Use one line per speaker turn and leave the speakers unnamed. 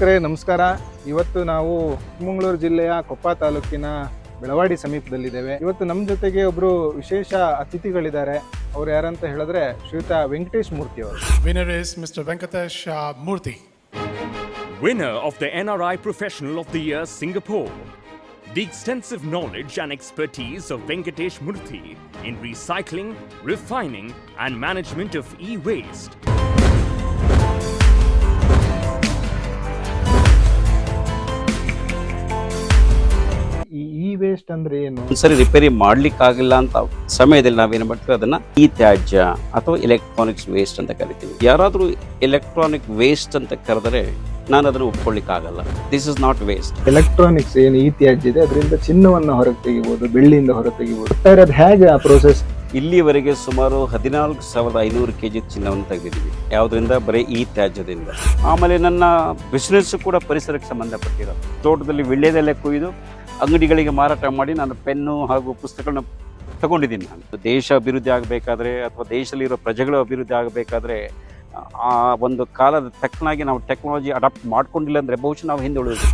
ವೀಕ್ಷಕರೇ ನಮಸ್ಕಾರ. ಇವತ್ತು ನಾವು ಚಿಕ್ಕಮಗಳೂರು ಜಿಲ್ಲೆಯ ಕೊಪ್ಪ ತಾಲೂಕಿನ ಬೆಳವಾಡಿ ಸಮೀಪದಲ್ಲಿದ್ದೇವೆ. ಇವತ್ತು ನಮ್ಮ ಜೊತೆಗೆ ಒಬ್ಬರು ವಿಶೇಷ ಅತಿಥಿಗಳಿದ್ದಾರೆ. ಅವರು ಯಾರಂತ ಹೇಳಿದ್ರೆ ಶ್ರೀಯುತ ವೆಂಕಟೇಶ್ ಮೂರ್ತಿ ಅವರು.
Winner is Mr. Venkatesh Murthy.
Winner of the NRI Professional of the Year Singapore. The extensive knowledge and expertise of Venkatesh Murthy in recycling, refining and management of e-waste.
ಈ ವೇಸ್ಟ್ ಅಂದ್ರೆ ಏನು?
ಒಂದ್ಸರಿ ರಿಪೇರಿ ಮಾಡ್ಲಿಕ್ಕಾಗಿಲ್ಲ ಅಂತ ಸಮಯದಲ್ಲಿ ನಾವೇನು ಮಾಡ್ತೀವಿ ಅದನ್ನ ಈ ತ್ಯಾಜ್ಯ ಅಥವಾ ಎಲೆಕ್ಟ್ರಾನಿಕ್ಸ್ ವೇಸ್ಟ್ ಅಂತ ಕರಿತೀವಿ. ಯಾರಾದ್ರೂ ಎಲೆಕ್ಟ್ರಾನಿಕ್ ವೇಸ್ಟ್ ಅಂತ ಕರೆದರೆ ನಾನು ಅದನ್ನು ಒಪ್ಕೊಳ್ಳಿಕ್ಕಾಗಲ್ಲ. This is not waste.
Electronics ಏನು ಈ ತ್ಯಾಜ್ಯ ಇದೆ, ಅದರಿಂದ ಚಿನ್ನವನ್ನು ಹೊರಗೆ ತೆಗಿಬಹುದು, ಬೆಳ್ಳಿಯಿಂದ ಹೊರಗೆ ತೆಗಿಬಹುದು. ಹೇಗೆ ಆ ಪ್ರೋಸೆಸ್?
ಇಲ್ಲಿಯವರೆಗೆ ಸುಮಾರು 14,500 kg ಚಿನ್ನವನ್ನು ತೆಗೆದಿದ್ದೀವಿ. ಯಾವುದರಿಂದ? ಬರೀ ಈ ತ್ಯಾಜ್ಯದಿಂದ. ಆಮೇಲೆ ನನ್ನ ಬಿಸ್ನೆಸ್ ಕೂಡ ಪರಿಸರಕ್ಕೆ ಸಂಬಂಧಪಟ್ಟಿರೋ ತೋಟದಲ್ಲಿ ವಿಳ್ಯದೆಲೆ ಕೊಯ್ದು ಅಂಗಡಿಗಳಿಗೆ ಮಾರಾಟ ಮಾಡಿ ನಾನು ಪೆನ್ನು ಹಾಗೂ ಪುಸ್ತಕಗಳನ್ನ ತಗೊಂಡಿದ್ದೀನಿ. ನಾನು ದೇಶ ಅಭಿವೃದ್ಧಿ ಆಗಬೇಕಾದ್ರೆ ಅಥವಾ ದೇಶದಲ್ಲಿರೋ ಪ್ರಜೆಗಳು ಅಭಿವೃದ್ಧಿ ಆಗಬೇಕಾದ್ರೆ ಆ ಒಂದು ಕಾಲದ ತಕ್ಕನಾಗಿ ನಾವು ಟೆಕ್ನಾಲಜಿ ಅಡಾಪ್ಟ್ ಮಾಡ್ಕೊಂಡಿಲ್ಲ ಅಂದರೆ ಬಹುಶಃ ನಾವು ಹಿಂದೆ ಉಳಿದ್ವಿ.